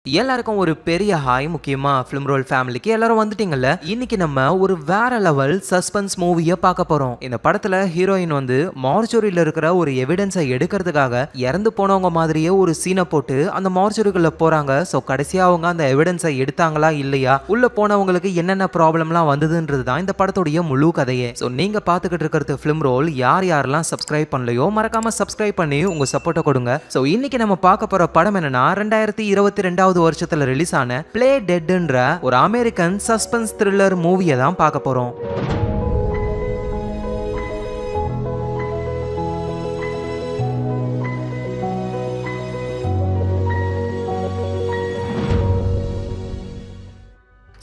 எல்லாருக்கும் ஒரு பெரிய ஹாய். முக்கியமா ஃபிலிம் ரோல் ஃபேமிலிக்கு எல்லாரும் வந்துட்டீங்கல்ல. இன்னைக்கு நம்ம ஒரு வேற லெவல் சஸ்பென்ஸ் மூவியை பார்க்க போறோம். இந்த படத்துல ஹீரோயின் வந்து மார்ச்சுரியில இருக்கிற ஒரு எவிடன்ஸை எடுக்கிறதுக்காக இறந்து போனவங்க மாதிரியே ஒரு சீனை போட்டு அந்த மார்ச்சுரிக்குள்ள போறாங்க. ஸோ கடைசியா அவங்க அந்த எவிடன்ஸை எடுத்தாங்களா இல்லையா, உள்ள போனவங்களுக்கு என்னென்ன ப்ராப்ளம்லாம் வந்ததுன்றது தான் இந்த படத்துடைய முழு கதையே. ஸோ நீங்க பார்த்துக்கிட்டு இருக்கிறது ஃபிலிம் ரோல். யாரெல்லாம் சப்ஸ்கிரைப் பண்ணலையோ மறக்காம சப்ஸ்கிரைப் பண்ணி உங்க சப்போர்ட்டை கொடுங்க. ஸோ இன்னைக்கு நம்ம பார்க்க போற படம் என்னன்னா 2022 வருஷத்துல ரிலீஸ் ஆன பிளே டெட்ன்ற ஒரு அமெரிக்கன் சஸ்பென்ஸ் த்ரில்லர் மூவியை தான் பார்க்க போறோம்.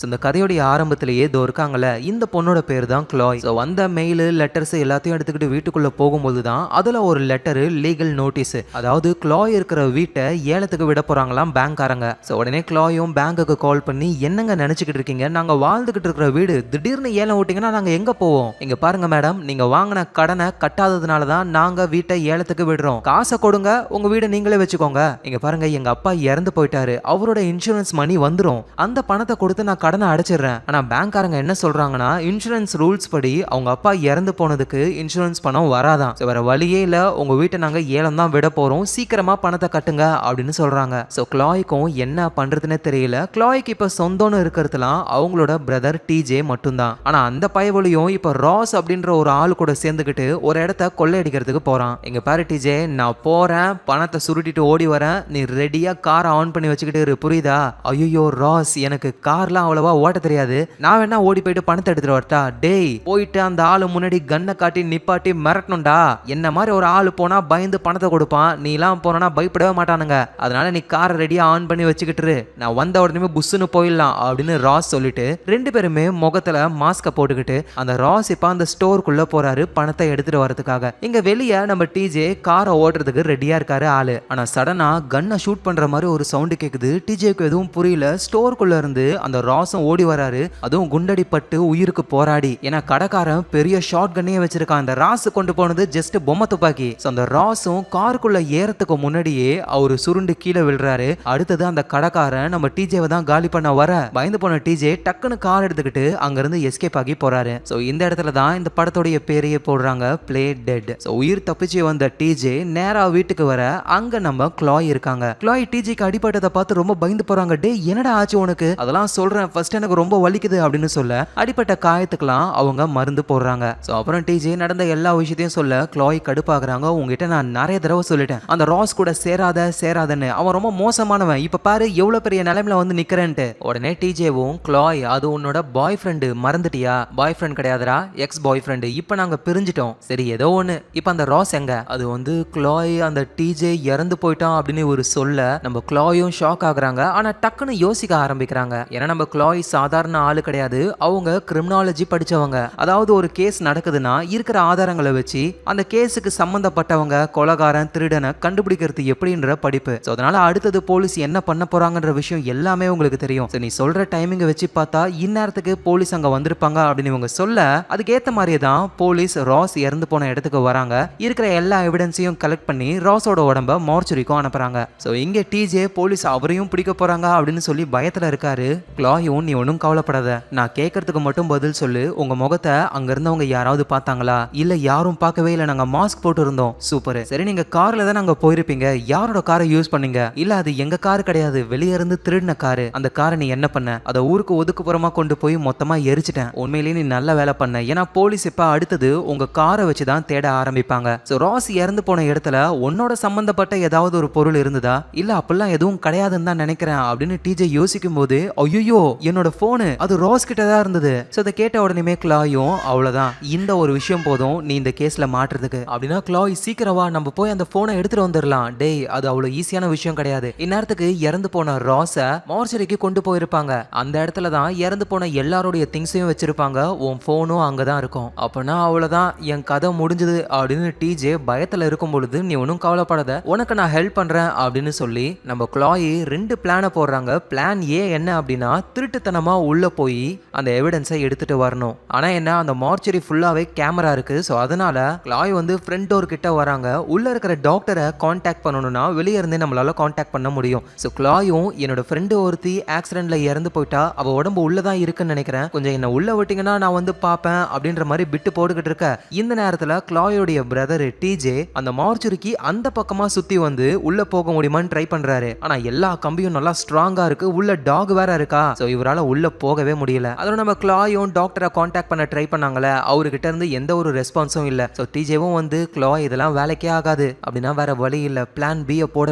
இந்த கதையோடைய ஆரம்பத்திலேயே இதோ இருக்காங்கல்ல, இந்த பொண்ணோட பேர் தான் க்ளாய். ஸோ வந்த மெயில் லெட்டர்ஸ் எல்லாத்தையும் எடுத்துக்கிட்டு வீட்டுக்குள்ள போகும்போது தான் அதுல ஒரு லெட்டரு லீகல் நோட்டீஸ். அதாவது க்ளாய் இருக்கிற வீட்டை ஏலத்துக்கு விட போறாங்களாம் பேங்க்காரங்க. ஸோ உடனே க்ளாயும் பேங்குக்கு கால் பண்ணி, என்னங்க நினைச்சுக்கிட்டு இருக்கீங்க, நாங்க வாழ்ந்துகிட்டு இருக்கிற வீடு திடீர்னு ஏலம் விட்டீங்கன்னா நாங்க எங்க போவோம்? இங்க பாருங்க மேடம், நீங்க வாங்கின கடனை கட்டாததுனால தான் நாங்க வீட்டை ஏலத்துக்கு விடுறோம். காசை கொடுங்க, உங்க வீடை நீங்களே வச்சுக்கோங்க. இங்க பாருங்க, எங்க அப்பா இறந்து போயிட்டாரு, அவரோட இன்சூரன்ஸ் மணி வந்துடும், அந்த பணத்தை கொடுத்து நான் கடனை அடைச்சிடுறேன். ஆனா பேங்க்காரங்க என்ன சொல்றாங்கன்னா, இன்சூரன்ஸ் ரூல்ஸ் படி அவங்க அப்பா இறந்து போனதுக்கு இன்சூரன்ஸ் பணம் வராதான். வேற வழியே இல்ல, உங்க வீட்டை நாங்க ஏலம் தான் விட போறோம், சீக்கிரமா பணத்தை கட்டுங்க அப்படின்னு சொல்றாங்க. சோ க்ளாய்க்கும் என்ன பண்றதுன்னு தெரியல. க்ளாய்க்கு இப்ப சொந்தம்னு இருக்கிறதுலாம் அவங்களோட பிரதர் டிஜே மட்டும்தான். ஆனா அந்த பயவலியும் இப்ப ராஸ் அப்படின்ற ஒரு ஆள் கூட சேர்ந்துக்கிட்டு ஒரு இடத்த கொள்ளையடிக்கிறதுக்கு போறான். எங்க பாரு டிஜே, நான் போறேன், பணத்தை சுருட்டிட்டு ஓடி வரேன், நீ ரெடியா காரை ஆன் பண்ணி வச்சுக்கிட்டு இரு, புரியுதா? ஐயோ ராஸ், எனக்கு கார்லாம் அவ்வளவா ஓட்ட தெரியாது, நான் வேணா ஓடி போயிட்டு பணத்தை எடுத்துட்டு வரட்டா? டேய், போயிட்டு அந்த ஆளு முன்னாடி கண்ணை காட்டி நிப்பாட்டி மிரட்டணும்டா. என்ன மாதிரி ஒரு ஆளு போனா பயந்து பணத்தை கொடுப்பான், நீ எல்லாம் போனா பயப்படவே மாட்டானுங்க, அதனால நீ காரை ரெடியா ஆன் பண்ணி வச்சுக்கிட்டு நான் வந்த உடனே புஷ்னு போயிடலாம் அப்படின்னு ராஸ் சொல்லிட்டு ரெண்டு பேருமே முகத்துல மாஸ்க போட்டுக்கிட்டு அந்த ராஸ் இப்ப அந்த ஸ்டோருக்குள்ள போறாரு பணத்தை எடுத்துட்டு வரதுக்காக. இங்க வெளியே நம்ம டிஜே காரை ஓட்டுறதுக்கு ரெடியா இருக்காரு ஆளு. ஆனா சடனா கன்னை ஷூட் பண்ற மாதிரி ஒரு சவுண்ட் கேக்குது. டிஜேக்கு எதுவும் புரியல. ஸ்டோருக்குள்ள இருந்து அந்த ராஸும் ஓடி வராரு, அதுவும் குண்டடி பட்டு உயிருக்கு போராடி. ஏன்னா கடைக்காரன் பெரிய ஷார்ட் கண்ணையே வச்சிருக்கான். அந்த ராஸ் கொண்டு போனது ஜஸ்ட் பொம்மை துப்பாக்கி. அந்த ராஸும் காருக்குள்ள ஏறத்துக்கு முன்னாடியே அவரு சுருண்டு கீழே விழுறாரு. அடுத்தது அந்த கடைக்காரன் நம்ம டிஜேவை தான் காலி பண்ண வர பயந்து போன டிஜே டக்குன்னு கார் எடுத்துக்கிட்டு அங்க இருந்து எஸ்கேப் ஆகி போறாரு. சோ இந்த இடத்துல தான் இந்த படத்தோடைய பேரையே போடுறாங்க, பிளே டெட். சோ உயிர் தப்பிச்சு வந்த டிஜே நேரா வீட்டுக்கு வர அங்க நம்ம க்ளாய் இருக்காங்க. க்ளாய் டிஜேக்கு அடிபட்டதை பார்த்து ரொம்ப பயந்து போறாங்க. டே, என்னடா ஆச்சு உனக்கு? அதெல்லாம் சொல்றேன், ஃபர்ஸ்ட் எனக்கு ரொம்ப வலிக்குது அப்படின்னு சொல்ல அடிப்பட்ட காயத்துக்கெல்லாம் அவங்க மருந்து போடுறாங்க. சோ அப்புறம் டிஜே நடந்த எல்லா விஷயத்தையும் சொல்ல க்ளாய் கடுப்பாக்குறாங்க. உங்ககிட்ட நான் நிறைய தடவை சொல்லிட்டேன், அந்த ராஸ் கூட சேராதன்னு, அவன் ரொம்ப மோசமானவன், இப்ப பாரு எவ்வளவு பெரிய நிலைமையில வந்து நிக்கிறேன்ட்டு. உடனே டிஜேவும், க்ளாய் அது உன்னோட பாய் ஃப்ரெண்டு, மறந்துட்டியா? பாய் ஃப்ரெண்ட் கிடையாதுரா, எக்ஸ் பாய் ஃப்ரெண்டு, இப்ப நாங்க பிரிஞ்சிட்டோம். சரி ஏதோ ஒண்ணு, இப்ப அந்த ராஸ் எங்க? அது வந்து க்ளாய் அந்த டிஜே இறந்து போயிட்டான் அப்படின்னு ஒரு சொல்ல நம்ம க்ளாயும் ஷாக் ஆகுறாங்க. ஆனா டக்குன்னு யோசிக்க ஆரம்பிக்கிறாங்க. ஏன்னா நம்ம க்ளாய் சாதாரண ஆளு கிடையாது, அவங்க கிரிமினாலஜி படிச்சவங்க. அதாவது ஒரு கேஸ் நடக்குதுன்னா இருக்கிற ஆதாரங்களை வச்சு அந்த கேஸுக்கு சம்பந்தப்பட்டவங்க கொலைகாரன் திருடனை கண்டுபிடிக்கிறது எப்படின்ற படிப்பு. அதனால அடுத்தது போலீஸ் என்ன பண்ண போறாங்கன்ற விஷயம் எல்லாமே உங்களுக்கு தெரியும். நீ சொல்ற டைமிங்கை வச்சு பார்த்தா இந்நேரத்துக்கு போலீஸ் அங்க வந்திருப்பாங்க அப்படின்னு இவங்க சொல்ல அதுக்கேற்ற மாதிரியே தான் போலீஸ் ராஸ் இறந்து போன இடத்துக்கு வராங்க. இருக்கிற எல்லா எவிடன்ஸையும் கலெக்ட் பண்ணி ராஸோட உடம்ப மார்ச்சுரிக்கும் அனுப்புறாங்க. சோ இங்க டிஜே போலீஸ் அவரையும் பிடிக்க போறாங்க அப்படின்னு சொல்லி பயத்துல இருக்காரு. க்ளாயும், நீ ஒன்னும் கவலைப்படாத, நான் கேட்கறதுக்கு மட்டும் பதில் சொல்லு, உங்க முகத்தை அங்க இருந்தவங்க யாராவது பார்த்தாங்களா? இல்ல யாரும் பார்க்கவே இல்ல, நாங்க மாஸ்க் போட்டு இருந்தோம். சூப்பர். சரி, நீங்க கார்ல தான் நாங்க போயிருப்பீங்க, யாரோட காரை யூஸ் பண்ணீங்க? இல்ல அது எங்க கார் கிடையாது, வெளியே இருந்து திருடின காரு. அந்த காரை நீ என்ன பண்ண? அதை ஊருக்கு ஒதுக்குப்புறமா கொண்டு போய் மொத்தமா எரிச்சிட்டேன். உண்மையிலேயே நீ நல்ல வேலை பண்ண, ஏன்னா போலீஸ் இப்ப அடுத்தது உங்க காரை வச்சுதான் தேட ஆரம்பிப்பாங்க. சோ ராஸ் இறந்து போன இடத்துல உன்னோட சம்பந்தப்பட்ட ஏதாவது ஒரு பொருள் இருந்ததா? இல்ல அப்படிலாம் எதுவும் கிடையாதுன்னு தான் நினைக்கிறேன் அப்படின்னு டிஜே யோசிக்கும் போது, ஐயோ என்னோட போனு அது ராஸ் கிட்ட தான் இருந்தது. சோ அதை கேட்ட உடனே க்ளாயும், அவ்வளவுதான், இந்த ஒரு விஷயம் போதும் நீ இந்த கேஸ்ல மாட்டுறதுக்கு அப்படின்னா க்ளாய் சீக்கிரமா நம்ம போய் அந்த போனை எடுத்துட்டு வந்துடலாம். டேய், அது அவ்வளவு ஈஸியான விஷயம் கிடையாது. இந்நேரத்துக்கு இறந்து போன ராஸ மார்ச்சரிக்கு கொண்டு போயிருப்பாங்க. அந்த இடத்துல தான் இறந்து போன எல்லாருடைய திங்ஸையும் வச்சிருப்பாங்க. உன் போனும் அங்கதான் இருக்கும். அப்பனா அவ்வளவுதான், என் கதை முடிஞ்சது அப்படின்னு டிஜே பயத்துல இருக்கும் பொழுது, நீ ஒன்னும் கவலைப்படாத, உனக்கு நான் ஹெல்ப் பண்றேன் அப்படின்னு சொல்லி நம்ம க்ளாய் ரெண்டு பிளான போடுறாங்க. பிளான் ஏ என்ன அப்படின்னா, திருட்டு திருட்டுத்தனமா உள்ள போய் அந்த எவிடன்ஸை எடுத்துட்டு வரணும். ஆனா என்ன, அந்த மார்ச்சரி ஃபுல்லாவே கேமரா இருக்கு. ஸோ அதனால கிளாய் வந்து ஃப்ரண்ட் டோர் கிட்ட வராங்க. உள்ள இருக்கிற டாக்டரை கான்டாக்ட் பண்ணணும்னா வெளியே இருந்தே நம்மளால கான்டாக்ட் பண்ண முடியும். ஸோ கிளாயும் என்னோட ஃப்ரெண்டு ஒருத்தி ஆக்சிடென்ட்ல இறந்து போயிட்டா, அவ உடம்பு உள்ளதான் இருக்குன்னு நினைக்கிறேன், கொஞ்சம் என்ன உள்ள விட்டீங்கன்னா நான் வந்து பார்ப்பேன் அப்படின்ற மாதிரி பிட்டு போட்டுக்கிட்டு இருக்க. இந்த நேரத்தில் கிளாயோடைய பிரதர் டிஜே அந்த மார்ச்சரிக்கு அந்த பக்கமா சுத்தி வந்து உள்ள போக முடியுமான்னு ட்ரை பண்றாரு. ஆனா எல்லா கம்பியும் நல்லா ஸ்ட்ராங்கா இருக்கு, உள்ள டாக் வேற இருக்கா. ஸோ இவரால் உள்ள போகவே முடியல. அதோட நம்ம கிளாயும் டாக்டரை கான்டாக்ட் பண்ண ட்ரை பண்ணாங்களே, அவர்கிட்ட இருந்து எந்த ஒரு ரெஸ்பான்ஸும் இல்ல. ஸோ டிஜேவும் வந்து கிளாய் இதெல்லாம் வேலைக்கே ஆகாது அப்படின்னா வேற வழி இல்ல, பிளான் பி போட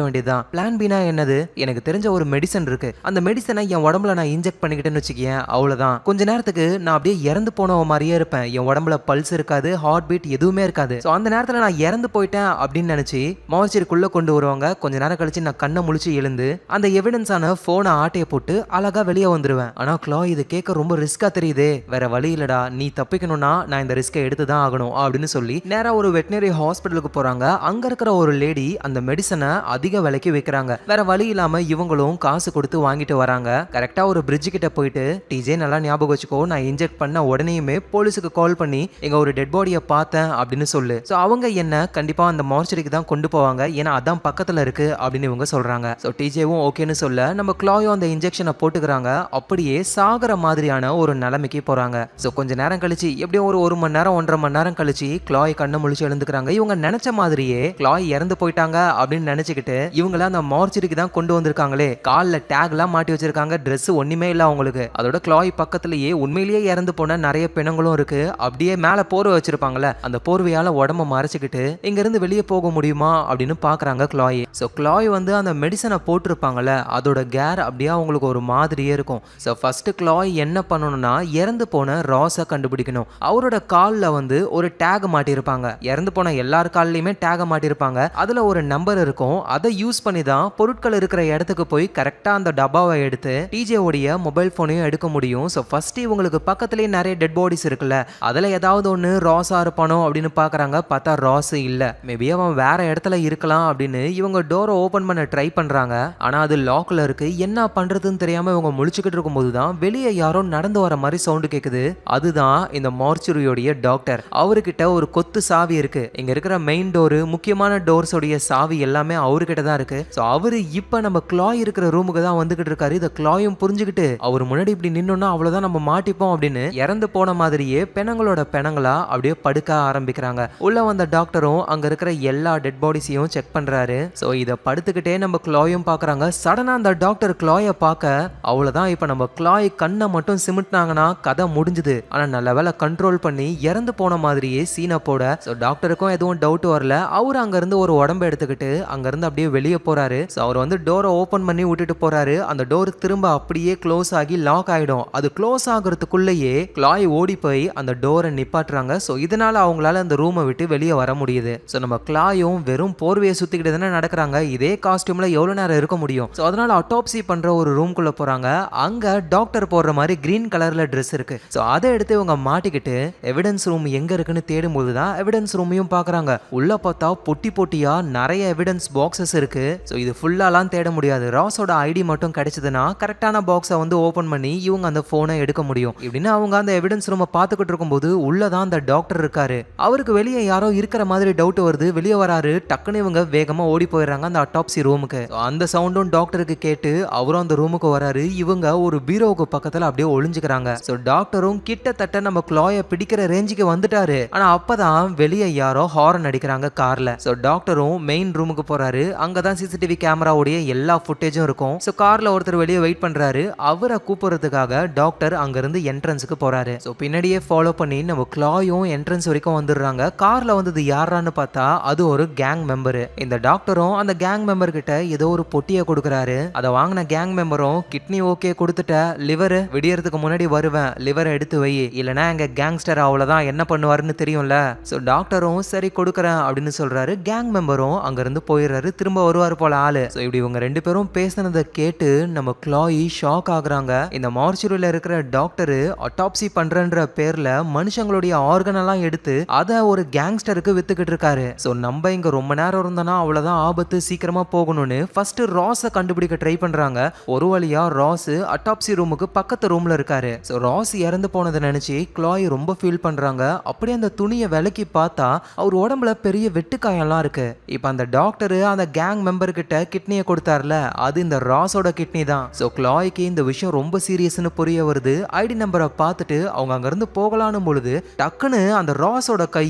வேண்டியதுதான். பிளான் பினா என்னது, எனக்கு தெரிஞ்ச ஒரு மெடிசன் இருக்கு, அந்த மெடிசனை என் உடம்புல நான் இன்ஜெக்ட் பண்ணிக்கிட்டேன்னு வச்சுக்கேன், அவ்வளவுதான். கொஞ்ச நேரத்துக்கு நான் அப்படியே இறந்து போன மாதிரியே இருப்பேன். என் உடம்புல பல்ஸ் இருக்காது, ஹார்ட் பீட் எதுவுமே இருக்காது. ஸோ அந்த நேரத்தில் நான் இறந்து போயிட்டேன் அப்படின்னு நினைச்சு மார்ச்சரிக்குள்ள கொண்டு வருவாங்க. கொஞ்ச நேரம் கழிச்சு நான் கண்ணை முழிச்சு எழுந்து அந்த எவிடன்ஸான போனை ஆட்டைய போட்டு அழகா வெளியே வந்துருவேன். ஆனா கிளாய் இது கேட்க ரொம்ப ரிஸ்கா தெரியுதே, வேற வழி இல்லடா, நீ தப்பிக்கணும்னா நான் இந்த ரிஸ்கை எடுத்து தான் ஆகணும் அப்படின்னு சொல்லி நேரா ஒரு வெட்டினரி ஹாஸ்பிட்டலுக்கு போறாங்க. அங்க இருக்கிற ஒரு லேடி அந்த மெடிசனை அதிக விலைக்கு விற்கிறாங்க. வேற வழி இல்லாம இவங்களும் காசு கொடுத்து வாங்கிட்டு வராங்க. கரெக்டா ஒரு பிரிட்ஜ் கிட்ட போயிட்டு, டிஜே நல்லா ஞாபகம் வச்சுக்கோ, நான் இன்ஜெக்ட் பண்ண உடனேயுமே போலீஸுக்கு கால் பண்ணி எங்க ஒரு டெட் பாடியை பார்த்தேன் அப்படின்னு சொல்லு. ஸோ அவங்க என்ன கண்டிப்பா அந்த மார்ச்சரிக்கு தான் கொண்டு போவாங்க, ஏன்னா அதான் பக்கத்துல இருக்கு அப்படின்னு இவங்க சொல்றாங்க. ஸோ டிஜேவும் ஓகேன்னு சொல்ல நம்ம கிளாயும் அந்த இன்ஜெக்ஷனை போட்டுக்கிறாங்க. அப்படியே சாகர மாதிரியான ஒரு நிலைமைக்கு போறாங்க. ஸோ கொஞ்ச நேரம் கழிச்சு, எப்படியும் ஒரு மணி நேரம் 1.5 மணி நேரம் கழிச்சு கிளாய் கண்ணை முழிச்சு எழுந்துக்கிறாங்க. இவங்க நினைச்ச மாதிரியே கிளாய் இறந்து போயிட்டாங்க அப்படின்னு நினைச்சுக்கிட்டு இவங்கள அந்த மார்ச்சரிக்கு தான் கொண்டு வந்திருக்காங்களே, காலில் டேக்லாம் மாட்டி வச்சிருக்காங்க, ட்ரெஸ் ஒண்ணுமே இல்லை அவங்களுக்கு. அதோட கிளாய் பக்கத்திலேயே உண்மையிலேயே இறந்து போன நிறைய பிணங்களும் இருக்கு. அப்படியே மேல போர்வை வச்சிருப்பாங்கல்ல, அந்த போர்வையால உடம்ப மறைச்சிக்கிட்டு இங்க இருந்து வெளியே போக முடியுமா அப்படின்னு பாக்குறாங்க கிளாய். ஸோ கிளாய் வந்து அந்த மெடிசனை போட்டிருப்பாங்கல்ல, அதோட கேர் அப்படியே அவங்களுக்கு ஒரு மாதிரியே இருக்கும். ஸோ ஃபர்ஸ்ட் கிளாய் என்ன பண்ணணும்னா இறந்து போன ராஸை கண்டுபிடிக்கணும். அவரோட காலில் வந்து ஒரு டேக் மாட்டியிருப்பாங்க. இறந்து போன எல்லார் கால்லையுமே டேக் மாட்டியிருப்பாங்க. அதுல ஒரு நம்பர் இருக்கும். அதை யூஸ் பண்ணி தான் பொருட்கள் இருக்கிற இடத்துக்கு போய் கரெக்டா அந்த டப்பாவை எடுத்து டிஜே உடைய மொபைல் போனையும் எடுக்க முடியும். ஸோ ஃபர்ஸ்ட் இவங்களுக்கு பக்கத்துலேயே நிறைய டெட் பாடிஸ் இருக்குல்ல, அதில் ஏதாவது ஒன்று ராஸா இருப்பானோ அப்படின்னு பார்க்குறாங்க. பார்த்தா ராஸ் இல்லை, மேபி அவன் வேற இடத்துல இருக்கலாம் அப்படின்னு இவங்க டோரை ஓப்பன் பண்ண ட்ரை பண்ணுறாங்க. ஆனால் அது லாக்ல இருக்கு. என்ன பண்ணுறதுன்னு தெரியாமல் இவங்க முழிச்சுக்கிட்டு இருக்கும்போது தான் வெளியே யாரோ நடந்து வர மாதிரி சவுண்டு கேட்குது. அதுதான் இந்த மார்ச்சுரியோடைய டாக்டர். அவர்கிட்ட ஒரு கொத்து சாவி இருக்கு. இங்க இருக்கிற மெயின் டோரு, முக்கியமான டோர்ஸ் உடைய சாவி எல்லாமே அவர்கிட்ட தான் இருக்கு. ஸோ அவரு இப்போ நம்ம கிளாய் இருக்கிற ரூமுக்கு தான் வந்துகிட்டு இருக்காரு. இதை கிளாயும் புரிஞ்சுக்கிட்டு அவர் முன்னாடி இப்படி நின்னோம்னா அவ்வளோதான் நம்ம மாட்டிப்போம் அப்படின்னு இறந்து போன மாதிரியே பெணங்களோட பெணங்களா அப்படியே படுக்க ஆரம்பிக்கிறாங்க. உள்ள வந்த டாக்டரும் அங்க இருக்கிற எல்லா டெட் பாடிஸையும் செக் பண்றாரு. ஸோ இதை படுத்துக்கிட்டே நம்ம கிளாயும் பார்க்குறாங்க. சடனா அந்த டாக்டர் கிளாயை பார்க்க அவ்வளோதான், இப்போ நம்ம கிளாய் கண்ணை மட்டும் சிமிட்னாங்கன்னா கதை முடிஞ்சுது. ஆனால் நல்ல வேலை கண்ட்ரோல் பண்ணி இறந்து போன மாதிரியே சீனை போட ஸோ டாக்டருக்கும் எதுவும் டவுட் வரல. அவர் அங்கேருந்து ஒரு உடம்பு எடுத்துக்கிட்டு அங்கேருந்து அப்படியே வெளியே போறாரு. ஸோ அவர் வந்து டோரை ஓப்பன் பண்ணி விட்டுட்டு போறாரு. அந்த டோர் திரும்ப அப்படியே க்ளோஸ் ஆகி லாக் ஆகிடும். அது க்ளோஸ் ஆகுறதுக்குள்ளேயே கிளாய் ஓடி போய் அந்த டோரை நிப்பாட்டுறாங்க. ஸோ இதனால அவங்களால அந்த ரூமை விட்டு வெளியே வர முடியுது. ஸோ நம்ம கிளாயும் வெறும் போர்வையை சுற்றிக்கிட்டு தானே நடக்கிறாங்க. இதே காஸ்டியூம்ல எவ்வளோ நேரம் இருக்க முடியும்? ஸோ அதனால அட்டாப்சி பண்ற ஒரு ரூம்குள்ள போறாங்க. அங்க டாக்டர் போடுற மாதிரி கிரீன் கலர்ல ட்ரெஸ் இருக்கு. ஸோ அதை எடுத்து இவங்க மாட்டிக்கிட்டு எவிடன்ஸ் ரூம் எங்க இருக்குன்னு தேடும்போது தான் எவிடன்ஸ் ரூமையும் பார்க்குறாங்க. உள்ள பார்த்தா பொட்டி பொட்டியா நிறைய எவிடன்ஸ் பாக்ஸஸ் இருக்கு. ஸோ இது ஃபுல்லாலாம் தேட முடியாது. ராஸோட ஐடி மட்டும் கிடைச்சதுன்னா கரெக்டான பாக்ஸை வந்து ஓப்பன் பண்ணி இவங்க அந்த போனை எடுக்க முடியும். இப்படின்னு அவங்க அந்த எவிடன்ஸ் ரூமை பார்த்துக்கிட்டு இருக்கும்போது உள்ளதான் அந்த டாக்டர் இருக்காரு. அவருக்கு வெளியே யாரோ இருக்கிற மாதிரி டவுட் வருது. வெளியே வராரு. டக்குன்னு இவங்க வேகமா ஓடி போயிடுறாங்க அந்த அட்டாப்சி ரூமுக்கு. அந்த சவுண்டும் டாக்டருக்கு கேட்டு அவரும் அந்த ரூமுக்கு வராரு. இவங்க ஒரு பீரோவுக்கு பக்கத்துல அப்படியே ஒளிஞ்சுக்கிறாங்க. ஸோ டாக்டரும் கிட்டத்தட்ட நம்ம கிளாயை பிடிக்கிற ரேஞ்சுக்கு வந்துட்டாரு. ஆனா அப்பதான் வெளியே யாரோ ஹாரன் அடிக்கிறாங்க கார்ல. ஸோ டாக்டரும் மெயின் ரூமுக்கு போறாரு. அங்கதான் சிசிடிவி கேமராவுடைய எல்லா ஃபுட்டேஜும் இருக்கும். ஸோ கார்ல ஒருத்தர் வெளியே வெயிட் பண்றாரு. அவரை கூப்பிடுறதுக்காக டாக்டர் அங்கிருந்து என்ட்ரன்ஸுக்கு போறாரு. ஸோ பின்னாடியே ஃபாலோ பண்ணி நம்ம கிளாயும் என்ட்ரன்ஸ் வரைக்கும் வந்துடுறாங்க. கார்ல வந்தது யாரான்னு பார்த்தா அது ஒரு கேங் மெம்பரு. இந்த டாக்டரும் அந்த கேங் மெம்பர் கிட்ட ஏதோ ஒரு பொட்டியை கொடுக்குறாரு. அதை வாங்கின கேங் மெம்பரும் கிட்னி ஓகே கொடுத்துட்ட, லிவர் விடியறதுக்கு முன்னாடி வருவேன், லிவரை எடுத்து வை, இல்லைன்னா எங்க கேங்ஸ்டர் அவ்வளோதான் என்ன பண்ணுவாருன்னு தெரியும்ல. ஸோ டாக்டரும் சரி கொடுக்குறேன் அப்படின்னு சொல்றாரு. கேங் மெம்பரும் அங்கிருந்து போயிடுறாரு. திரும்ப வருவார் போல ஆளு. ஸோ இப்படி இவங்க ரெண்டு பேரும் பேசினதை கேட்டு நம்ம கிளாய் ஷாக் ஆகுறாங்க. இந்த மார்ச்சுரியில இருக்கிற டாக்டர் அட்டாப்சி பண்றன்ற பேர்ல மனுஷங்களுடைய ஆர்கன் எல்லாம் எடுத்து அதை ஒரு கேங்ஸ்டருக்கு வித்துக்கிட்டு இருக்காரு. ஸோ நம்ம இங்க ரொம்ப நேரம் இருந்தோம்னா அவ்வளவுதான் ஆபத்து, சீக்கிரமா போகணும்னு ஃபர்ஸ்ட் ராஸை கண்டுபிடிக்க ட்ரை பண்றாங்க. ஒரு வழியா ராஸ் அட்டாப்சி ரூமுக்கு பக்கத்து ரூம்ல இருக்காரு. ஸோ ராஸ் இறந்து போனதை நினைச்சு க்ளாய் ரொம்ப ஃபீல் பண்றாங்க. அப்படியே அந்த துணியை விலக்கி பார்த்தா அவர் உடம்புல பெரிய வெட்டுக்காயம்லாம் இருக்கு. இப்போ அந்த டாக்டர் அந்த கேங் மெம்பர் கிட்ட கிட்னியை கொடுத்தாருல, அது இந்த ராஸோட கிட்னி தான். ஸோ க்ளாய்க்கு இந்த விஷயம் ரொம்ப சீரியஸ்னு புரிய வருது. ஐடி நம்பரை பார்த்துட்டு அவங்க அங்கிருந்து போகலான்னு பொழுது டக்குன்னு அந்த ராஸோட கை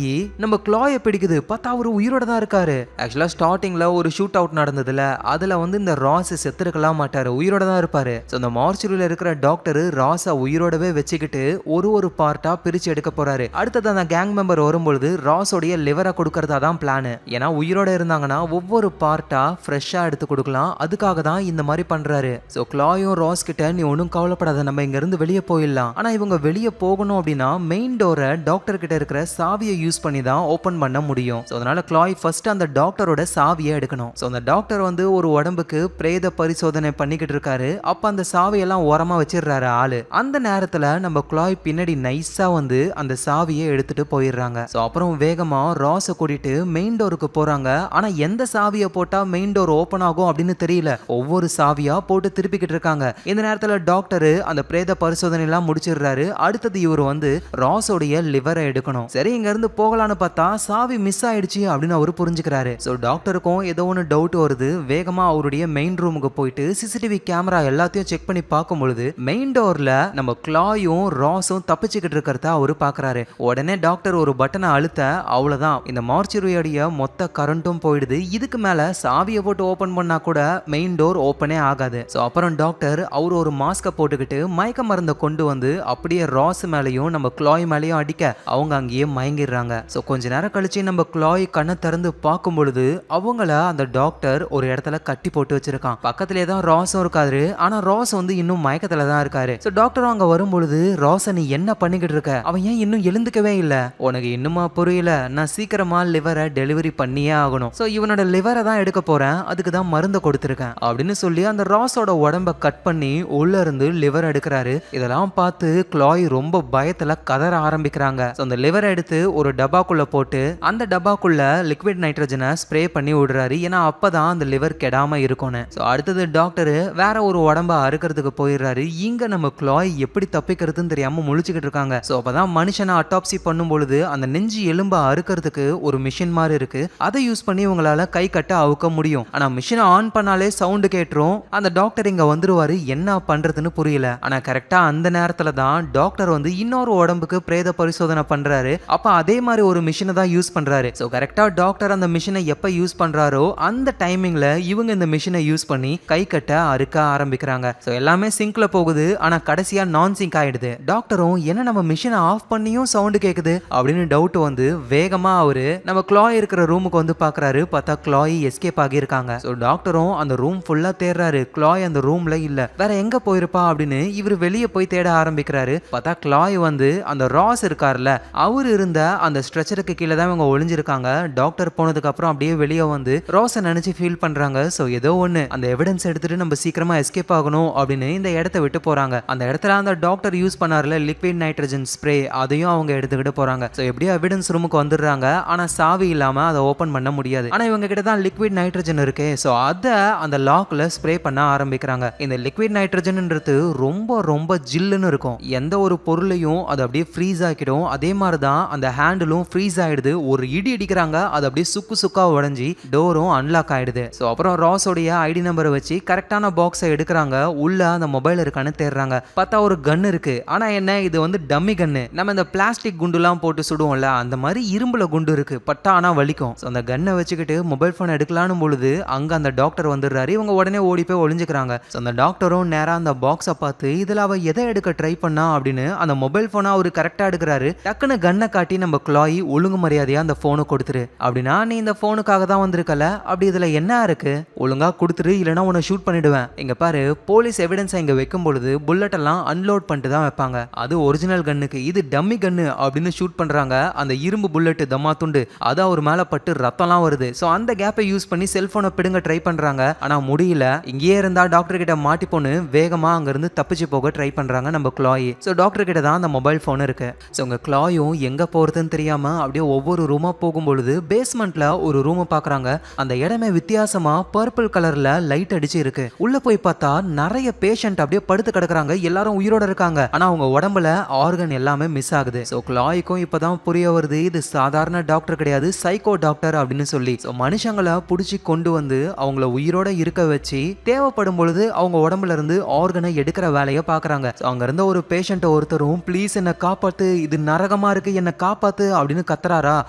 நம்ம க்ளாயை பிடிக்குது. பார்த்தா அவரு உயிரோட தான் இருக்காரு. ஆக்சுவலா ஸ்டார்டிங்ல ஒரு ஷூட் அவுட் நடந்ததுல, அதுல வந்து இந்த ராஸ் செத்துருக்கலாம் மாட்டாரு, உயிரோட தான் இருப்பாரு. ஸோ அந்த மார்ச்சுரியில இருக்கிற டாக்டர் ராஸை உயிரோடவே வச்சுக்கிட்டு ஒரு பார்ட்டா பிரிச்சு எடுக்க போறாரு. அடுத்தது அந்த கேங் மெம்பர் வரும்பொழுது ராஸோடைய லிவரை கொடுக்கறதா தான் பிளான். ஏன்னா உயிரோட இருந்தாங்கன்னா ஒவ்வொரு பார்ட்டா ஃப்ரெஷ்ஷா எடுத்து கொடுக்கலாம், அதுக்காக தான் இந்த மாதிரி பண்றாரு. ஸோ க்ளாயும் ராஸ் கிட்ட நீ ஒன்றும் கவலைப்படாத, நம்ம இங்க இருந்து வெளியே போயிடலாம். ஆனா இவங்க வெளியே போகணும் அப்படின்னா மெயின் டோரை டாக்டர் கிட்ட இருக்கிற சாவியை யூஸ் பண்ணி தான் ஓபன் பண்ண முடியும். ஸோ அதனால க்ளாய் ஃபர்ஸ்ட் அந்த டாக்டரோட சாவியை எடுக்கணும். ஸோ அந்த டாக்டர் வந்து ஒரு உடம்புக்கு பிரேத பரிசோதனை பண்ணிக்கிட்டு இருக்காரு. அப்ப அந்த சாவியெல்லாம் ஓரமா வச்சிடுறாரு ஆளு. அந்த நேரத்துல நம்ம க்ளாய் பின்னாடி நைஸா வந்து அந்த சாவியை எடுத்துட்டு போயிடுறாங்க. ஸோ அப்புறம் வேகமா ராஸை கூட்டிட்டு மெயின் டோருக்கு போறாங்க. ஆனா எந்த சாவியை போட்டா மெயின் டோர் ஓபன் ஆகும் அப்படின்னு தெரியல. ஒவ்வொரு சாவியா போட்டு திருப்பிக்கிட்டு இருக்காங்க. இந்த நேரத்துல டாக்டர் அந்த பிரேத பரிசோதனை எல்லாம் முடிச்சிடுறாரு. அடுத்தது இவர் வந்து ராஸோடைய லிவரை எடுக்கணும். சரி இங்க இருந்து போகலான்னு பார்த்தா சாவி மிஸ் ஆயிடுச்சு அப்படின்னு அவரு புரிஞ்சுக்கிறாரு. ஸோ டாக்டருக்கும் ஏதோ ஒன்று டவுட் வருது. வேகமா அவருடைய மெயின் ரூமுக்கு போயிட்டு சிசிடிவி கேமரா எல்லாத்தையும் செக் பண்ணி பார்க்கும் பொழுது மெயின் டோர்ல நம்ம க்ளாயும் ராஸும் தப்பிச்சுக்கிட்டு இருக்கிறத அவரு பாக்குறாரு. உடனே டாக்டர் ஒரு பட்டனை அழுத்த அவ்வளவுதான், இந்த மார்ச்சுரியோடைய மொத்த கரண்ட்டும் போயிடுது. இதுக்கு மேல சாவியை போட்டு ஓபன் பண்ணா கூட மெயின் டோர் ஓபனே ஆகாது. ஸோ அப்புறம் டாக்டர் அவர் ஒரு மாஸ்கை போட்டுக்கிட்டு மயக்க மருந்தை கொண்டு வந்து அப்படியே ராஸ் மேலையும் நம்ம க்ளாய் மேலையும் அடிக்க அவங்க அங்கேயே மயங்கிடுறாங்க. ஸோ கொஞ்ச நேரம் கழிச்சு நம்ம க்ளாய் கண்ணை திறந்து பார்க்கும் பொழுது அவங்கள அந்த டாக்டர் ஒரு இடத்துல கட்டி போட்டு வச்சிருக்கான். பக்கத்திலே தான் ராஸும் இருக்காரு. ஆனா ராஸ் வந்து இன்னும் மயக்கத்துல தான் இருக்காரு. ஸோ டாக்டரும் அங்க வரும் பொழுது ராஸை நீ என்ன பண்ணிக்கிட்டு இருக்க, அவன் ஏன் இன்னும் எழுந்துக்கவே இல்லை, உனக்கு இன்னுமா புரியல, நான் சீக்கிரமா லிவரை டெலிவரி பண்ணியே ஆகணும். ஸோ இவனோட லிவரை தான் எடுக்க போறேன், அதுக்கு தான் மருந்து கொடுத்துருக்கேன் அப்படின்னு சொல்லி அந்த ராஸோட உடம்ப கட் பண்ணி உள்ள இருந்து லிவர் எடுக்கிறாரு. இதெல்லாம் பார்த்து க்ளாய் ரொம்ப பயத்துல கதற ஆரம்பிக்கிறாங்க. அந்த லிவரை எடுத்து ஒரு டப்பாக்குள்ள போட்டு அந்த டப்பாக்குள்ள லிக்விட் நைட்ரஜனை ஸ்ப்ரே பண்ணி விடுறாரு. ஏன்னா அப்பதான் அந்த லிவர் கெடாம இருக்கும்னு. ஸோ அடுத்தது டாக்டர் வேற ஒரு உடம்ப அறுக்கிறதுக்கு போயிடுறாரு. இங்க நம்ம க்ளாய் எப்படி தப்பிக்கிறதுன்னு தெரியாம முழிச்சுக்கிட்டு இருக்காங்க. ஸோ அப்பதான் மனுஷனை அட்டாப்சி பண்ணும் பொழுது அந்த நெஞ்சு எலும்பை அறுக்கிறதுக்கு ஒரு மிஷின் மாதிரி இருக்கு. அதை யூஸ் பண்ணி உங்களால கை கட்ட அவுக்க முடியும். ஆனா மிஷினை ஆன் பண்ணாலே சவுண்டு கேட்டுரும். அந்த டாக்டர் இங்க வந்துருவாரு, என்ன பண்றதுன்னு புரியல. ஆனா கரெக்டா அந்த நேரத்துல தான் டாக்டர் வந்து இன்னொரு உடம்புக்கு பிரேத பரிசோதனை பண்றாரு. அப்ப அதே மாதிரி ஒரு மிஷினை தான் யூஸ் பண்றாரு. ஸோ கரெக்டா டாக்டர் அந்த மிஷினை எப்ப யூஸ் பண்றாரோ அந்த டைமிங்ல இவங்க இந்த மிஷினை யூஸ் பண்ணி கை கட்ட அறுக்க ஆரம்பிக்கிறாங்க. ஸோ எல்லாமே சிங்க்ல போகுது. ஆனா கடைசியா நான் சிங்க் ஆயிடுது. டாக்டரும் என்ன நம்ம மிஷினை ஆஃப் பண்ணியும் சவுண்டு கேக்குது அப்படின்னு டவுட் வந்து வேகமா அவரு நம்ம க்ளாய் இருக்கிற ரூமுக்கு வந்து பாக்குறாரு. பார்த்தா க்ளாய் எஸ்கேப் ஆகியிருக்காங்க. ஸோ டாக்டரும் அந்த ரூம் ஃபுல்லா தேடுறாரு. க்ளாய் அந்த ரூம்ல இல்ல, வேற எங்க போயிருப்பா அப்படின்னு இவர் வெளியே போய் தேட ஆரம்பிக்கிறாரு. பார்த்தா க்ளாய் வந்து அந்த ராஸ் இருக்காருல்ல, அவர் இருந்த அந்த ஸ்ட்ரெச்சருக்கு கீழே தான் இவங்க ஒளிஞ்சிருக்காங்க. டாக்டர் போனதுக்கு அப்புறம் அப்படியே வெளியே வந்து ராஸை நினைச்சு ஃபீல் பண்றாங்க. ஸோ ஏதோ ஒன்று அந்த எவிடன்ஸ் எடுத்துட்டு நம்ம சீக்கிரமா எஸ்கேப் ஆகணும் அப்படின்னு இந்த இடத்த விட்டு போறாங்க. அந்த இடத்துல அந்த டாக்டர் யூஸ் பண்ணார்ல லிக்விட் நைட்ரஜன் ஸ்ப்ரே, அதையும் அவங்க எடுத்துக்கிட்டு போறாங்க. ஸோ எப்படியோ எவிடன்ஸ் ரூமுக்கு வந்துடுறாங்க. ஆனா சாவி இல்லாம அதை ஓபன் பண்ண முடியாது. ஆனா இவங்க கிட்ட தான் லிக்விட் நைட்ரஜன் இருக்கு. ஸோ அதை அந்த லாக்ல ஸ்ப்ரே பண்ண ஆரம்பிக்கிறாங்க. இந்த லிக்விட் நைட்ரஜன்ன்றது ரொம்ப ரொம்ப ஜில்லுன்னு இருக்கும். எந்த ஒரு பொருளையும் அது அப்படியே ஃப்ரீஸ் ஆக்கிடும். அதே மாதிரி தான் அந்த ஹேண்டிலும் ஃப்ரீஸ் ஆயிடுது. ஒரு இடி அடிக்கிறாங்க, அது அப்படியே சுக்கு சுக்கா உடஞ்சி டோரும் அன்லாக் ஆயிடுது. ஸோ அப்புறம் ராஸோடைய ஐடி நம்பரை வச்சு கரெக்டான பாக்ஸை எடுக்கிறாங்க. உள்ள அந்த மொபைல் இருக்கான்னு தேடுறாங்க. பார்த்தா ஒரு கன் இருக்கு. ஆனா என்ன, இது வந்து டம்மி கன்னு. நம்ம இந்த பிளாஸ்டிக் குண்டுலாம் போட்டு சுடுவோம்ல, அந்த மாதிரி இரும்புல குண்டு இருக்கு. பட்டா ஆனா வலிக்கும். ஸோ அந்த கன்னை வச்சுக்கிட்டு மொபைல் ஃபோன் எடுக்கலான்னு பொழுது அங்க அந்த டாக்டர் வந்துடுறாரு. இவங்க உடனே ஓடி போய் ஒளிஞ்சுக்கிறாங்க. ஸோ அந்த டாக்டரும் நேரா அந்த பாக்ஸை பார்த்து இதுல அவ எதை எடுக்க ட்ரை பண்ணா அப்படின்னு அந்த மொபைல் போனை அவரு கரெக்டா எடுக்கிறாரு. டக்குன்னு கன்னை காட்டி நம்ம க்ளாய் ஒழுங்கு மரியாதையா அந்த போனை கொடுத்துரு, அப்படின்னா நீ இந்த போனுக்காக தான் வந்திருக்கல, அப்படி இதுல என்ன இருக்கு, ஒழுங்கா கொடுத்துரு, இல்லைன்னா உன்னை ஷூட் பண்ணிடுவேன். இங்க பாரு, போலீஸ் எவிடன்ஸை இங்க வைக்கும் பொழுது புல்லட் எல்லாம் அன்லோட் பண்ணிட்டு தான் வைப்பாங்க. அது ஒரிஜினல் கன்னுக்கு, இது டம்மி கன்னு அப்படின்னு ஷூட் பண்றாங்க. அந்த இரும்பு புல்லட் தம்மா துண்டு அது அவர் மேல பட்டு ரத்தம்லாம் வருது. ஸோ அந்த கேப்பை யூஸ் பண்ணி செல்போனை பிடுங்க ட்ரை பண்றாங்க. ஆனா முடியல. இங்கேயே இருந்தா டாக்டர் கிட்ட மாட்டி போன்னு வேகமா அங்க இருந்து தப்பிச்சு போக ட்ரை பண்றாங்க நம்ம க்ளாய். ஸோ டாக்டர் கிட்ட தான் அந்த மொபைல் போன் இருக்கு. ஸோ உங்க க்ளாயும் எங்க போறதுன்னு தெரியாம அப்படியே ஒவ்வொரு ரூமா போகும்பொழுது பேஸ்மெண்ட்ல ஒரு ரூம் பாக்குறாங்க. அந்த இடமே வித்தியாசமா பர்பிள் கலர்ல லைட் அடிச்சு இருக்கு. உள்ள போய் பார்த்தா நிறைய பேஷண்ட் பேஷண்ட் அப்படியே படுத்து கிடக்குறாங்க, எல்லாரும் உயிரோட இருக்காங்க, ஆனா அவங்க உடம்புல ஆர்கன் எல்லாமே மிஸ் ஆகுது. ஸோ க்ளாய்க்கும் இப்பதான் புரிய வருது இது சாதாரண டாக்டர் கிடையாது, சைக்கோ டாக்டர் அப்படின்னு சொல்லி. ஸோ மனுஷங்களை பிடிச்சி கொண்டு வந்து அவங்கள உயிரோட இருக்க வச்சு தேவைப்படும் பொழுது அவங்க உடம்புல இருந்து ஆர்கனை எடுக்கிற வேலையை பாக்குறாங்க. அங்க இருந்த ஒரு பேஷண்ட் ஒருத்தரும் ப்ளீஸ் என்ன காப்பாத்து, இது நரகமா இருக்கு, என்ன காப்பாத்து அப்படின்னு கத்துறாரா.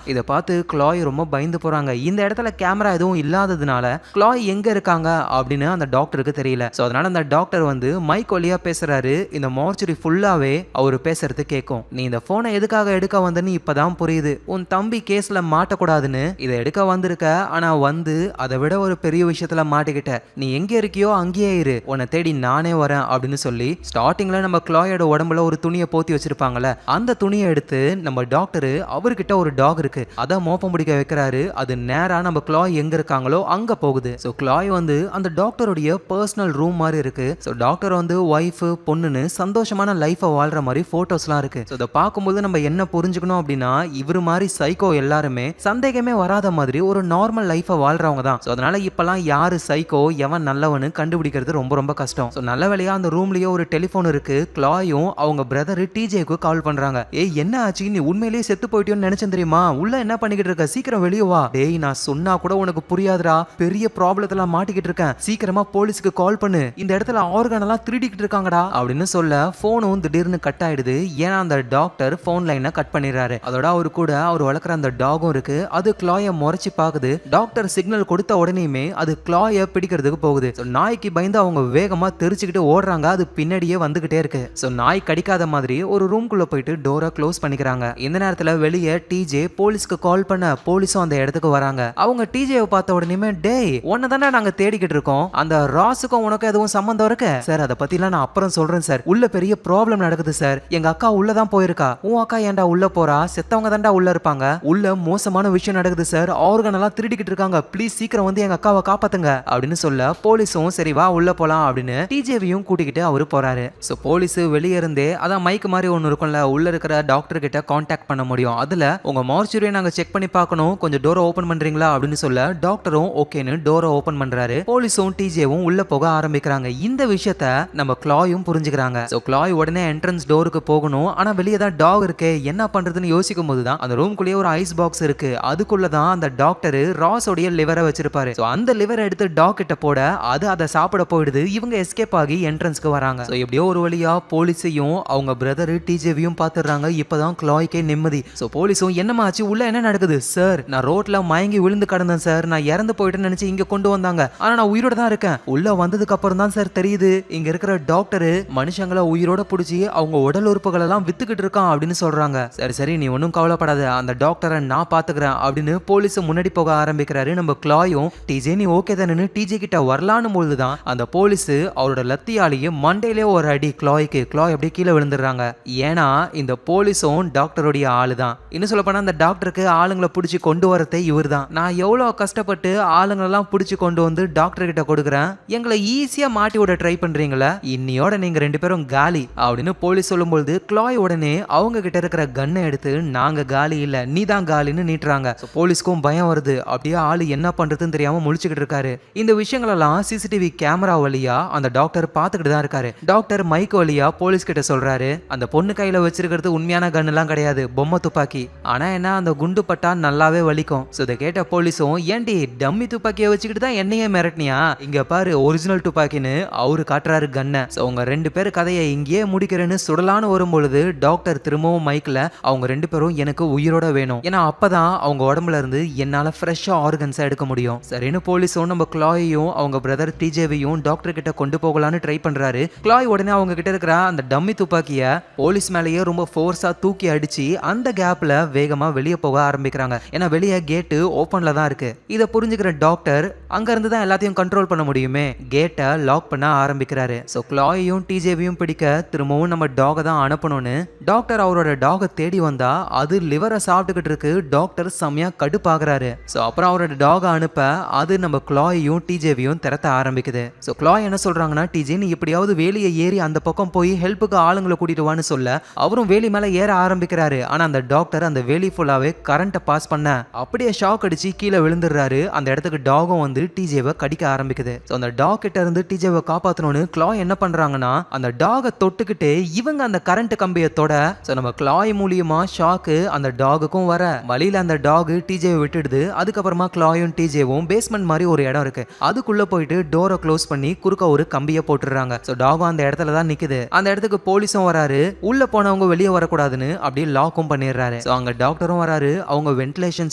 இதை பார்த்து க்ளாய் ரொம்ப பயந்து போறாங்க. இந்த இடத்துல கேமரா எதுவும் இல்லாததுனால க்ளாய் எங்க இருக்காங்க அப்படின்னு அந்த டாக்டருக்கு தெரியல. ஸோ அதனால அந்த டாக்டர் வந்து மைக் வழியா பேசுறாரு. இந்த மார்ச்சரி ஃபுல்லாவே அவர் பேசுறது கேட்கும். நீ இந்த போனை எதுக்காக எடுக்க வந்தன்னு இப்பதான் புரியுது. உன் தம்பி கேஸ்ல மாட்டக்கூடாதுன்னு இதை எடுக்க வந்திருக்க, ஆனா வந்து அதை விட ஒரு பெரிய விஷயத்துல மாட்டிக்கிட்ட. நீ எங்க இருக்கியோ அங்கேயே இரு, உன்னை தேடி நானே வரேன் அப்படின்னு சொல்லி ஸ்டார்டிங்ல நம்ம க்ளாயோட உடம்புல ஒரு துணியை போத்தி வச்சிருப்பாங்கல்ல, அந்த துணியை எடுத்து நம்ம டாக்டர் அவர்கிட்ட ஒரு டாக் இருக்கு அதை மோப்பம் பிடிக்க வைக்கிறாரு. அது நேரா நம்ம க்ளாய் எங்க இருக்காங்களோ அங்க போகுது. ஸோ க்ளாய் வந்து அந்த டாக்டருடைய பர்சனல் ரூம் மாதிரி இருக்கு. ஸோ டாக்டர் வந்து ஒய்ஃப் பொண்ணுன்னு சந்தோஷமான லைஃபை வாழ்ற மாதிரி போட்டோஸ்லாம் இருக்கு. ஸோ இதை பார்க்கும்போது நம்ம என்ன புரிஞ்சுக்கணும் அப்படின்னா இவர் மாதிரி சைக்கோ எல்லாருமே சந்தேகமே வராத மாதிரி ஒரு நார்மல் லைஃபை வாழ்றவங்க தான். ஸோ அதனால இப்பெல்லாம் யாரு சைக்கோ எவன் நல்லவனு கண்டுபிடிக்கிறது ரொம்ப ரொம்ப கஷ்டம். ஸோ நல்ல வேலையா அந்த ரூம்லயே ஒரு டெலிஃபோன் இருக்கு. க்ளாயும் அவங்க பிரதர் டிஜேக்கு கால் பண்றாங்க. ஏய் என்ன ஆச்சு, நீ உண்மையிலேயே செத்து போயிட்டியோன்னு நினைச்சேன் தெரியுமா, உள்ள என்ன பண்ணிக்கிட்டு இருக்க, சீக்கிரம் வெளியே வா. டேய் நான் சொன்னா கூட உனக்கு புரியாதுடா, பெரிய ப்ராப்ளத்துல மாட்டிக்கிட்டு இருக்கேன், சீக்கிரமா போலீஸ்க்கு கால் பண்ணு, இந்த இடத்துல ஆர்கன் எல்லாம் திருடிக்கிட்டு இருக்காங்கடா அப்படின்னு சொல்ல போனும் திடீர்னு கட் ஆயிடுது. ஏன்னா அந்த டாக்டர் போன் லைனை கட் பண்ணிடுறாரு. அதோட அவரு கூட அவர் வளர்க்குற அந்த டாகும் இருக்கு. அது க்ளாய முறைச்சு பாக்குது. டாக்டர் சிக்னல் கொடுத்த உடனேயுமே அது க்ளாய பிடிக்கிறதுக்கு போகுது. நாய்க்கு பயந்து அவங்க வேகமா தெரிச்சுக்கிட்டு ஓடுறாங்க. அது பின்னாடியே வந்துகிட்டே இருக்கு. ஸோ நாய் கடிக்காத மாதிரி ஒரு ரூம்குள்ள போயிட்டு டோரை க்ளோஸ் பண்ணிக்கிறாங்க. இந்த நேரத்துல வெளியே டிஜே போலீஸ்க்கு கால் பண்ண போலீஸும் அந்த இடத்துக்கு வராங்க. அவங்க டிஜேவை பார்த்த உடனே டேய் உன்னை தானே நாங்க தேடிக்கிட்டு இருக்கோம், அந்த ராஸுக்கும் உனக்கு எதுவும் சம்பந்தம் இருக்கு சார், அதை பத்திலாம் நான் அப்புறம் சொல்றேன் சார், உள்ள பெரிய ப்ராப்ளம் நடக்குது சார், எங்க அக்கா உள்ளதான் போயிருக்கா, உன் அக்கா ஏன்டா உள்ள போறா, செத்தவங்க தான்டா உள்ள இருப்பாங்க, உள்ள மோசமான விஷயம் நடக்குது சார், ஆர்கன் எல்லாம் திருடிக்கிட்டு இருக்காங்க, ப்ளீஸ் சீக்கிரம் வந்து எங்க அக்காவை காப்பாத்துங்க அப்படின்னு சொல்ல போலீஸும் சரி வா உள்ள போலாம் அப்படின்னு டிஜேவையும் கூட்டிக்கிட்டு அவரு போறாரு. சோ போலீஸ் வெளியே இருந்தே அதான் மைக் மாதிரி ஒன்னு இருக்கும்ல, உள்ள இருக்கிற டாக்டர் கிட்ட கான்டாக்ட் பண்ண முடியும். அதுல உங்க மார்ச்சுரியை நாங்க செக் பண்ணி பார்க்கணும், கொஞ்சம் டோரை ஓபன் பண்றீங்களா அப்படின்னு சொல்ல டாக்டரும் ஓகேன்னு டோரை ஓபன் பண்றாரு. போலீஸும் டிஜேவும் உள்ள போக ஆரம்பிக்கிறாங்க. இந்த விஷயத்த நம்ம க்ளாயும் புரிஞ்சுக்கிறாங்க. சோ க்ளாய் உடனே என்ட்ரன்ஸ் டோருக்கு போகணும். ஆனா வெளியே தான் டாக் இருக்கு, என்ன பண்றதுன்னு யோசிக்கும் போதுதான் அந்த ரூம்குள்ளேயே ஒரு ஐஸ் பாக்ஸ் இருக்கு. அதுக்குள்ளதான் அந்த டாக்டர் ராஸோடைய லிவரை வச்சிருப்பாரு. சோ அந்த லிவரை எடுத்து டாக் கிட்ட போட அது அதை சாப்பிட போயிடுது. இவங்க எஸ்கேப் ஆகி என்ட்ரன்ஸ்க்கு வராங்க. சோ எப்படியோ ஒரு வழியா போலீஸையும் அவங்க பிரதர் டிஜேவையும் பாத்துறாங்க. இப்பதான் க்ளாய்க்கே நிம்மதி. சோ போலீஸும் என்னமாச்சு, உள்ள என்ன நடக்குது சார், நான் ரோட்ல மயங்கி விழுந்து கிடந்தேன் சார், நான் இறந்து போயிட்டேன்னு நினைச்சு இங்க கொண்டு வந்தாங்க, ஆனா நான் உயிரோட தான் இருக்கேன், உள்ள வந்ததுக்கு அப்புறம் தான் சார் தெரியுது இங்க இருக்கிற டாக்டர் மனுஷங்களை உயிரோட பிடிச்சி அவங்க உடல் உறுப்புகள் எல்லாம் வித்துக்கிட்டு இருக்கான் அப்படின்னு சொல்றாங்க. சரி சரி நீ ஒன்னும் கவலைப்படாத, அந்த டாக்டரை நான் பாத்துக்கிறேன் அப்படின்னு போலீஸ் முன்னாடி போக ஆரம்பிக்கிறாரு. நம்ம க்ளாயும் டிஜே நீ ஓகே தானு டிஜே கிட்ட வரலான்னு பொழுதுதான் அந்த போலீஸ் அவரோட லத்தியாலேயே மண்டையிலே ஒரு அடி க்ளாய்க்கு. க்ளாய் அப்படியே கீழே விழுந்துடுறாங்க. ஏன்னா இந்த போலீஸும் டாக்டருடைய ஆளு தான். இன்னும் சொல்ல போனா அந்த டாக்டருக்கு ஆளுங்களை பிடிச்சி கொண்டு வரதே இவர் தான். நான் எவ்வளவு கஷ்டப்பட்டு ஆளுங்களெல்லாம் பிடிச்சி கொண்டு வந்து டாக்டர் கிட்ட கொடுக்குறேன், எங்களை ஈஸியா மாட்டி விட ட்ரை பண்றீங்களா, இன்னியோட நீங்க ரெண்டு பேரும் காலி அப்படின்னு போலீஸ் சொல்லும்போது க்ளாய் உடனே அவங்க கிட்ட இருக்கிற கன்னை எடுத்து நாங்க காலி இல்ல நீ தான் காலின்னு நீட்டுறாங்க. போலீஸ்க்கும் பயம் வருது. அப்படியே ஆளு என்ன பண்றதுன்னு தெரியாம முழிச்சுக்கிட்டு இருக்காரு. இந்த விஷயங்கள் எல்லாம் சிசிடிவி கேமரா வழியா அந்த டாக்டர் பாத்துக்கிட்டு தான் இருக்காரு. டாக்டர் மைக் வழியா போலீஸ் கிட்ட சொல்றாரு, அந்த பொண்ணு கையில வச்சிருக்கிறது உண்மையான கன் எல்லாம் கிடையாது, பொம்மை துப்பாக்கி, ஆனா என்ன அந்த குண்டு பட்டா நல்லாவே வலிக்கும். சோ இதை கேட்ட போலீஸும் ஏண்டி டம்மி துப்பாக்கியை வச்சுக்கிட்டு தான் என்னையே மிரட்டினியா, இங்க பாரு ஒரிஜினல் துப்பாக்கின்னு அவரு காட்டுறாரு கண்ணை. சோ உங்க ரெண்டு பேர் கதையை இங்கேயே முடிக்கிறேன்னு சுடலான்னு வரும்பொழுது டாக்டர் திரும்பவும் மைக்ல அவங்க ரெண்டு பேரும் எனக்கு உயிரோட வேணும், ஏன்னா அப்பதான் அவங்க உடம்புல இருந்து என்னால ஃப்ரெஷ்ஷா ஆர்கன்ஸா எடுக்க முடியும். சரின்னு போலீஸும் நம்ம க்ளாயையும் அவங்க பிரதர் டிஜேவையும் டாக்டர் கிட்ட கொண்டு போகலான்னு ட்ரை பண்றாரு. க்ளாய் உடனே அவங்க கிட்ட இருக்கிற அந்த டம்மி துப்பாக்கிய போலீஸ் மேலேயே ரொம்ப ஃபோர்ஸா தூக்கி அடிச்சு அந்த கேப்ல வேகமா வெளியே போக ஆரம்பிக்கிறாங்க. ஏன்னா வெளியே கேட்டு ஓபன்ல தான் இருக்கு. இதை புரிஞ்சுக்கிற டாக்டர் அங்க இருந்து தான் எல்லாத்தையும் கண்ட்ரோல் பண்ண முடியுமே, கேட்டை லாக் பண்ண ஆரம்பிக்கிறாரு. சோ க்ளாயையும் டிஜேவையும் பிடிக்க திரும்பவும் நம்ம டாக தான் அனுப்பணும்னு டாக்டர் அவரோட டாக தேடி வந்தா அது லிவரை சாப்பிட்டுக்கிட்டு இருக்கு. டாக்டர் செம்மையா கடுப்பாகிறாரு. சோ அப்புறம் அவரோட டாக அனுப்ப அது நம்ம க்ளாயையும் டிஜேவையும் திறத்த ஆரம்பிக்குது. சோ க்ளாய் என்ன சொல்றாங்கன்னா, டிஜே நீ எப்படியாவது வேலியை ஏறி அந்த பக்கம் போய் ஹெல்ப்புக்கு ஆளுங்களை கூட்டிட்டு வான்னு சொல்ல அவரும் வேலி மேல ஏற ஆரம்பிக்கிறாரு. ஆனா அந்த டாக்டர் அந்த வேலி ஃபுல்லாவே கரண்ட்டை பாஸ் பண்ண அப்படியே ஷாக் அடிச்சு கீழே விழுந்துடுறாரு. அந்த இடத்துக்கு டாகும் வந்து டிஜேவை கடிக்க ஆரம்பிக்குது. சோ அந்த டாக் கிட்ட இருந்து டிஜேவை காப்பாத்தணும்னு க்ளாய் என்ன பண்றாங்கன்னா அந்த டாகை தொட்டுக்கிட்டு இவங்க அந்த கரண்ட் கம்பியை தொட நம்ம க்ளாய் மூலியமா ஷாக்கு அந்த டாகுக்கும் வர வழியில அந்த டாக் டிஜேவை விட்டுடுது. அதுக்கப்புறமா க்ளாயும் டிஜேவும் பேஸ்மெண்ட் மாதிரி ஒரு இடம் இருக்கு, அதுக்குள்ள போயிட்டு டோரை க்ளோஸ் பண்ணி குறுக்க ஒரு கம்பியை போட்டுறாங்க. டாகும் அந்த இடத்துல தான் நிக்குது. அந்த இடத்துக்கு போலீஸும் வராரு, உள்ள போனவங்க வெளியே வரக்கூடாதுன்னு அப்படியே லாக்கும் பண்ணிடுறாரு. அங்க டாக்டரும் வராரு, அவங்க வென்டிலேஷன்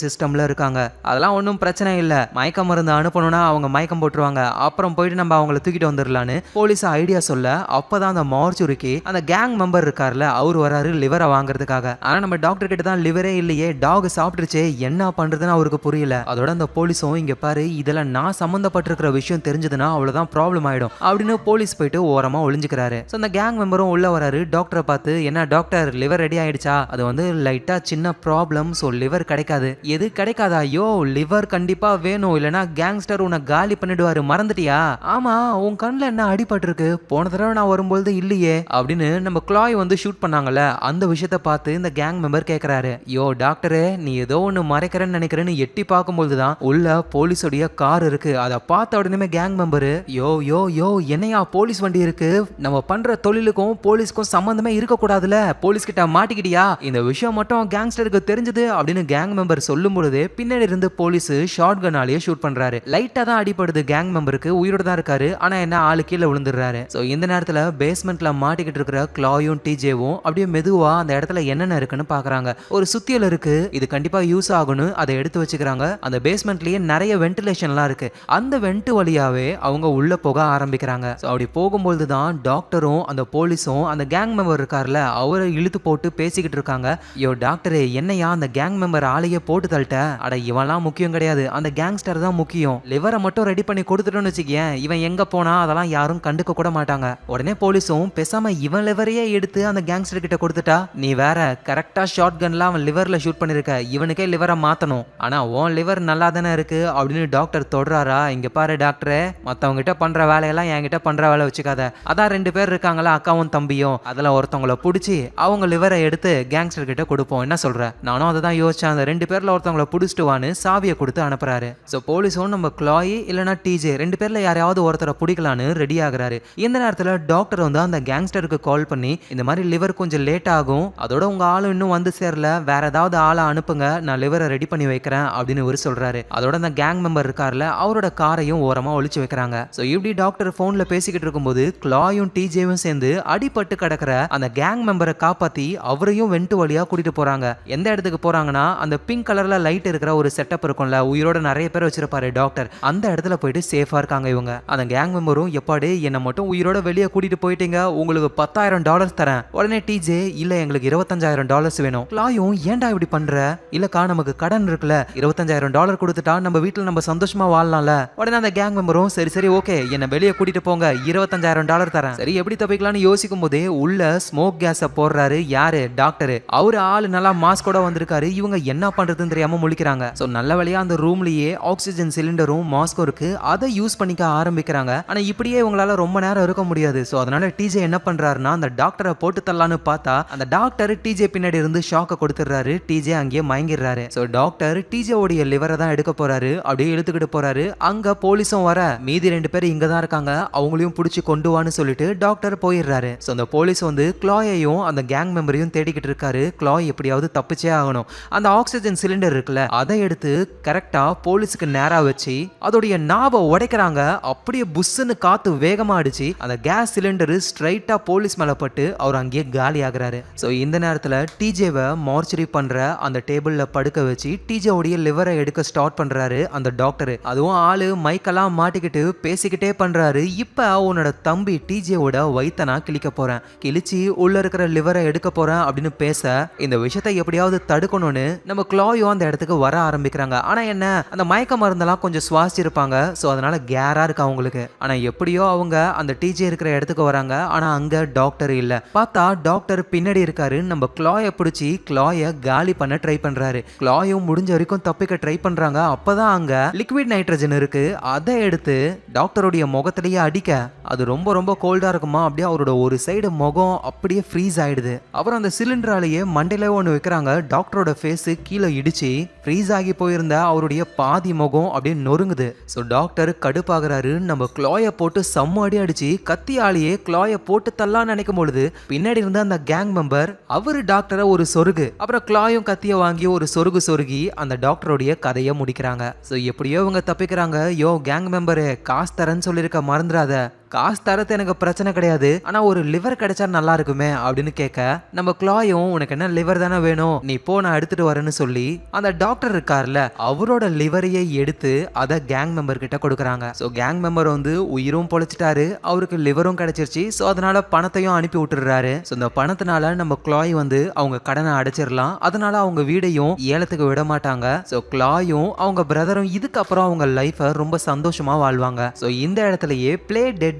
சிஸ்டம்ல இருக்காங்க. அதெல்லாம் ஒன்றும் பிரச்சனை இல்லை, மயக்க மருந்து அனுப்பணும்னா அவங்க மயக்கம் போட்டுருவாங்க, அப்புறம் போயிட்டு நம்ம அவங்கள தூக்கிட்டு வந்துடலான்னு போலீஸ் ஐடியா சொல்ல அப்பதான் அந்த மார்ச்சுரிக்கு அந்த கேங் மெம்பர் இருக்கார்ல அவர் வராரு லிவரை வாங்குறதுக்காக. ஆனா நம்ம டாக்டர் கிட்ட தான் லிவரே இல்லையே, டாக் சாப்பிட்டுருச்சே, என்ன பண்றதுன்னு அவருக்கு புரியல. அதோட அந்த போலீஸும் இங்க பாரு இதெல்லாம் நான் சம்பந்தப்பட்டிருக்கிற விஷயம் தெரிஞ்சதுன்னா அவ்வளவுதான் ப்ராப்ளம் ஆயிடும் அப்படின்னு போலீஸ் போயிட்டு ஓரமா ஒளிஞ்சுக்கிறாரு. அந்த கேங் மெம்பரும் உள்ள வராரு, டாக்டரை பார்த்து என்ன டாக்டர் லிவர் ரெடி ஆயிடுச்சா, அது வந்து லைட்டா சின்ன ப்ராப்ளம், சோ லிவர் கிடைக்காது. எது கிடைக்காதா? ஐயோ லிவர் கண்டிப்பா வேணும், இல்லனா கேங்ஸ்டர் உன்னை காலி பண்ணிடுவாரு, மறந்துட்டியா? ஆமா உன் கண்ணுல என்ன அடிபட்டு இருக்கு, போன தடவை நான் வரும்போது இல்லையே அப்படின்னு நம்ம க்ளாய் வந்து ஷூட் பண்ணாங்கல்ல அந்த விஷயத்தை பார்த்து இந்த கேங் மெம்பர் கேட்கிறாரு. யோ டாக்டரே நீ ஏதோ ஒன்னு மறைக்கிறேன்னு நினைக்கிறேன்னு எட்டி பார்க்கும்போதுதான் உள்ள போலீஸோடைய கார் இருக்கு. அதை பார்த்த உடனே கேங் மெம்பரு யோ யோ யோ என்னையா போலீஸ் வண்டி இருக்கு, நம்ம பண்ற தொழிலுக்கும் போலீஸ்க்கும் சம்பந்தமே இருக்க கூடாதுல, போலீஸ் கிட்ட மாட்டிக்கிட்டியா, இந்த விஷயம் மட்டும் கேங்ஸ்டருக்கு தெரிஞ்சது அப்படின்னு கேங் மெம்பர் சொல்லும் பொழுது பின்னாடி இருந்து போலீஸ் ஷார்ட் கன்னாலேயே ஷூட் பண்றாரு. லைட்டா தான் அடிபடுது கேங் மெம்பருக்கு, உயிரோட தான் இருக்காரு, ஆனா என்ன ஆளு கீழே விழுந்துடுறாரு. இந்த நேரத்துல பேஸ்மெண்ட்ல மாட்டிக்கிட்டு இருக்கிற க்ளாயும் டிஜேவும் அப்படியே மெதுவா அந்த இடத்துல என்னென்ன இருக்குன்னு பாக்குறாங்க. ஒரு சுத்தியல் இருக்கு, இது கண்டிப்பா யூஸ் ஆகும்னு அதை எடுத்து வச்சுக்கிறாங்க. அந்த பேஸ்மெண்ட்லயே நிறைய வென்டிலேஷன்லாம் இருக்கு, அந்த வென்ட் வழியாவே அவங்க உள்ள போக ஆரம்பிக்கிறாங்க. அப்படி போகும்போது தான் டாக்டரும் அந்த போலீஸும் அந்த கேங் மெம்பர் இருக்கார்ல அவரை இழுத்து போட்டு பேசிக்கிட்டு இருக்காங்க. யோ டாக்டரே என்னையா அந்த கேங் மெம்பர் ஆளையே போட்டு தள்ளிட்ட, அட இவன்லாம் முக்கியம் கிடையாது, அந்த கேங்ஸ்டர் தான் முக்கியம், லிவரை மட்டும் ரெடி பண்ணி கொடுத்துட்டோன்னு வச்சுக்கேன், இவன் எங்க போனா அதெல்லாம் யாரும் கண்டுக்க கூட மாட்டாங்க. உடனே போலீஸும் பேசாம இவன் லிவரையே எடுத்து அந்த கேங்ஸ்டர் கிட்ட கொடுத்துட்டா, நீ வேற கரெக்டா ஷார்ட் கன்ல அவன் லிவர்ல ஷூட் பண்ணிருக்க, இவனுக்கே லிவரை மாத்தணும், ஆனா உன் லிவர் நல்லா தானே இருக்கு அப்படின்னு டாக்டர் தொடுறாரா. இங்க பாரு டாக்டரே, மத்தவங்க கிட்ட பண்ற வேலையெல்லாம் என்கிட்ட பண்ற வேலை வச்சுக்காத, அதான் 2 பேர் இருக்காங்களா அக்காவும் தம்பியும், அதுல ஒருத்தவங்கள பிடிச்சி அவங்க லிவரை எடுத்து கேங்ஸ்டர் கிட்ட கொடுப்போம், என்ன சொல்ற? நானும் அதை தான் யோசிச்சேன், அந்த 2 பேர்ல ஒருத்தவங்கள பிடிச்சிட்டு வான்னு சாவியை கொடுத்து அனுப்புறாரு. போலீஸும் நம்ம க்ளாய் இல்லனா டிஜே 2 பேர்ல யாரையாவது ஒருத்தரை பிடிக்கலான்னு ரெடி ஆகுறாரு. இந்த நேரத்துல டாக்டர் வந்து அந்த கேங்ஸ்டருக்கு கால் பண்ணி இந்த மாதிரி லிவர் கொஞ்சம் லேட் ஆகும், அதோட உங்க ஆளு இன்னும் வந்து சேரல, வேற ஏதாவது ஆளை அனுப்புங்க, நான் லிவரை ரெடி பண்ணி வைக்கிறேன் அப்படின்னு இவர் சொல்றாரு. அதோட அந்த கேங் மெம்பர் இருக்கார்ல அவரோட காரையும் ஓரமா ஒளிச்சு வைக்கிறாங்க. இப்படி டாக்டர் போன்ல பேசிக்கிட்டு இருக்கும்போது க்ளாயும் டிஜேவும் சேர்ந்து அடிபட்டு கிடக்கிற அந்த கேங் மெம்பரை காப்பாத்தி அவரையும் வென்ட் வழியா கூட்டிட்டு போறாங்க. எந்த இடத்துக்கு போறாங்கன்னா அந்த பிங்க் கலர்ல லைட் இருக்கிற ஒரு செட்டப் இருக்கும்ல, உயிரோட நிறைய பேர் வச்சிருப்பாரு டாக்டர், அந்த இடத்துல போயிட்டு சேஃபா இருக்காங்க இவங்க. அந்த கேங் மெம்பரும் எப்பாடி என்ன மட்டும் உயிரோட வெளியே கூட்டிட்டு போயிட்டீங்க, உங்களுக்கு $10,000 தரேன். உடனே டிஜே இல்ல எங்களுக்கு $25,000 வேணும். க்ளாயும் ஏன்டா இப்படி பண்ற, இல்லக்கா நமக்கு கடன் இருக்குல்ல, $25,000 கொடுத்துட்டா நம்ம வீட்டுல நம்ம சந்தோஷமா வாழலாம்ல. உடனே அந்த கேங் மெம்பரும் சரி சரி ஓகே என்ன வெளியே கூட்டிட்டு போங்க, $25,000 தரேன். சரி எப்படி தப்பிக்கலாம்னு யோசிக்கும் போதே உள்ள ஸ்மோக் கேஸ போடுறாரு யாரு, டாக்டர். அவரு ஆளு நல்லா மாஸ்கோட வந்திருக்காரு, இவங்க என்ன பண்றதுன்னு தெரியாம முழிக்கிறாங்க. நல்ல வழியா அந்த ரூம்லயே ஆக்சிஜன் சிலிண்டரும் மாஸ்கோ இருக்கு, அதை யூஸ் பண்ணிக்க ஆரம்பிக்கிறாங்க. ஆனா இப்படியே இவங்களால ரொம்ப நேரம் இருக்க முடியாது. அதனால டிஜே என்ன பண்றாருன்னா அந்த டாக்டரை போட்டு தரலான்னு பார்த்தா அந்த டாக்டர் டிஜே பின்னாடி இருந்து ஷாக்க கொடுத்துறாரு. டிஜே அங்கேயே மயங்கிடுறாரு. டாக்டர் டிஜே உடைய லிவரை தான் எடுக்க போறாரு, அப்படியே இழுத்துக்கிட்டு போறாரு. அங்க போலீஸும் வர மீதி 2 பேர் இங்க தான் இருக்காங்க, அவங்களையும் பிடிச்சி கொண்டு வான்னு சொல்லிட்டு டாக்டர் போயிடுறாரு. அந்த போலீஸ் வந்து க்ளாயையும் அந்த கேங் மெம்பரையும் தேடிக்கிட்டு இருக்காரு. க்ளாய் எப்படியாவது தப்பிச்சே ஆகணும். அந்த ஆக்சிஜன் சிலிண்டர் இருக்குல்ல அதை எடுத்து கரெக்டா போலீஸுக்கு நேரா வச்சு அதோடைய நாவை உடைக்கிறாங்க. அப்படியே புஷ்ன்னு காத்து வேகமா அடிச்சு அந்த கேஸ் சிலிண்டர் ஸ்ட்ரைட்டா போலீஸ் மேல பட்டு அவர் அங்கேயே காலி ஆகுறாரு. இந்த நேரத்துல டிஜேவை மார்ச்சரி பண்ற அந்த டேபிள்ல படுக்க வச்சு டிஜே உடைய லிவரை எடுக்க ஸ்டார்ட் பண்றாரு அந்த டாக்டர். அதுவும் ஆளு மைக்கெல்லாம் மாட்டிக்கிட்டு பேசிக்கிட்டே பண்றாரு. இப்ப உன்னோட தம்பி டிஜேவோட வயித்தை நான் கிழிக்க போறேன், கிழிச்சு உள்ள இருக்கிற லிவரை எடுக்க போறேன் அப்படின்னு பேச இந்த விஷயத்தை எப்படியாவது தடுக்கணும்னு நம்ம க்ளாயும் அந்த இடத்துக்கு வர ஆரம்பிக்கிறாங்க. ஆனா என்ன அந்த மயக்க மருந்தெல்லாம் கொஞ்சம் சுவாசிச்சிருப்பாங்க, அதனால கேரா இருக்கு அவங்களுக்கு. ஆனா எப்படியோ அவங்க அந்த டிஜே இருக்கிற இடத்துக்கு வராங்க. ஆனா அங்க டாக்டர் இல்ல. பார்த்தா டாக்டர் பின்னாடி இருக்காரு. நம்ம க்ளாய பிடிச்சி க்ளாய காலி பண்ண ட்ரை பண்றாரு. க்ளாயும் முடிஞ்ச வரைக்கும் தப்பிக்க ட்ரை பண்றாங்க. அப்பதான் அங்க லிக்விட் நைட்ரஜன் இருக்கு, அதை எடுத்து டாக்டருடைய முகத்திலேயே அடிக்க அது ரொம்ப ரொம்ப கோல்டா இருக்குமா, அப்படியே அவரோட ஒரு சைடு முகம் அப்படியே ஃப்ரீஸ் ஆயிடுது. அப்புறம் அந்த சிலிண்டராலேயே மண்டையில ஒன்று வைக்கிறாங்க. டாக்டரோட ஃபேஸ் கீழே இடிச்சு ஃப்ரீஸ் ஆகி போயிருந்த அவருடைய பாதி முகம் அப்படியே நொறுங்குது. So doctor கடுப்பாகிறாரு. நம்ம க்ளாயை போட்டு செம்ம அடி அடிச்சு கத்தியாலேயே க்ளாயை போட்டு தள்ளலாம்னு நினைக்கும் பொழுது பின்னாடி இருந்த அந்த கேங் மெம்பர் அவரு டாக்டரை ஒரு சொருகு, அப்புறம் க்ளாயும் கத்திய வாங்கி ஒரு சொருகி அந்த டாக்டருடைய கதையை முடிக்கிறாங்க. ஸோ எப்படியோ இவங்க தப்பிக்கிறாங்க. யோ கேங் மெம்பரு, காசு தரேன்னு சொல்லியிருக்க மறந்துடாத. காசு தரது எனக்கு பிரச்சனை கிடையாது, ஆனா ஒரு லிவர் கிடைச்சா நல்லா இருக்குமே அப்படின்னு கேட்க நம்ம க்ளாயும் உனக்கு என்ன லிவர் தானே வேணும், நீ போ நான் எடுத்துட்டு வரேன்னு சொல்லி அந்த டாக்டர் இருக்கார்ல அவரோட லிவரையே எடுத்து அதை கேங் மெம்பர் கிட்ட கொடுக்குறாங்க. ஸோ கேங் மெம்பர் வந்து உயிரும் பொழைச்சிட்டாரு, அவருக்கு லிவரும் கிடைச்சிருச்சு. ஸோ அதனால பணத்தையும் அனுப்பி விட்டுறாரு. ஸோ இந்த பணத்தினால நம்ம க்ளாய் வந்து அவங்க கடனை அடைச்சிடலாம். அதனால அவங்க வீடையும் ஏலத்துக்கு விட மாட்டாங்க. ஸோ க்ளாயும் அவங்க பிரதரும் இதுக்கப்புறம் அவங்க லைஃபை ரொம்ப சந்தோஷமா வாழ்வாங்க. ஸோ இந்த இடத்துலயே பிளே டெட்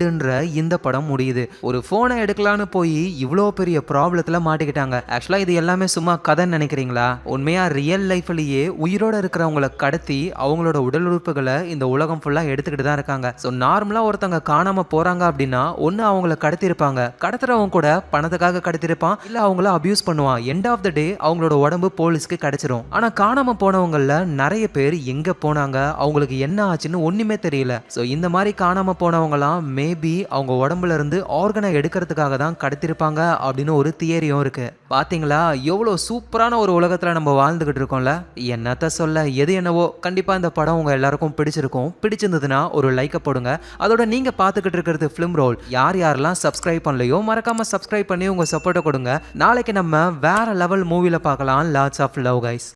இந்த படம் முடியுது. ஒரு போனை எடுக்கலான்னு போய் இவ்வளோ பெரிய ப்ராப்ளத்துல மாட்டிக்கிட்டாங்க. ஆக்சுவலா இது எல்லாமே சும்மா கதைன்னு நினைக்கிறீங்களா? உண்மையா ரியல் லைஃப்லயே உயிரோட இருக்கிறவங்களை கடத்தி அவங்களோட உடல் உறுப்புகளை இந்த உலகம் ஃபுல்லா எடுத்துக்கிட்டு தான் இருக்காங்க. ஸோ நார்மலா ஒருத்தங்க காணாம போறாங்க அப்படின்னா ஒன்னு அவங்கள கடத்திருப்பாங்க, கடத்துறவங்க கூட பணத்துக்காக கடத்திருப்பான், இல்ல அவங்கள அபியூஸ் பண்ணுவான். எண்ட் ஆஃப் த டே அவங்களோட உடம்பு போலீஸ்க்கு கிடைச்சிரும். ஆனா காணாம போனவங்கள நிறைய பேர் எங்க போனாங்க, அவங்களுக்கு என்ன ஆச்சுன்னு ஒண்ணுமே தெரியல. ஸோ இந்த மாதிரி காணாம போனவங்கலாம் மேபி அவங்க உடம்புல இருந்து ஆர்கனை எடுக்கிறதுக்காக தான் கடத்திருப்பாங்க அப்படின்னு ஒரு தியரியும் இருக்கு. பாத்தீங்களா எவ்வளவு சூப்பரான ஒரு உலகத்துல நம்ம வாழ்ந்துகிட்டு இருக்கோம்ல. என்னத்த சொல்ல, எது என்னவோ கண்டிப்பா இந்த படம் உங்க எல்லாருக்கும் பிடிச்சிருக்கும். பிடிச்சிருந்ததுன்னா ஒரு லைக்கை போடுங்க. அதோட நீங்க பாத்துக்கிட்டு இருக்கிறது ஃபிலிம் ரோல். யாரெல்லாம் சப்ஸ்கிரைப் பண்ணலையோ மறக்காம சப்ஸ்கிரைப் பண்ணி உங்க சப்போர்ட்டை கொடுங்க. நாளைக்கு நம்ம வேற லெவல் மூவில பார்க்கலாம். Lots of love guys.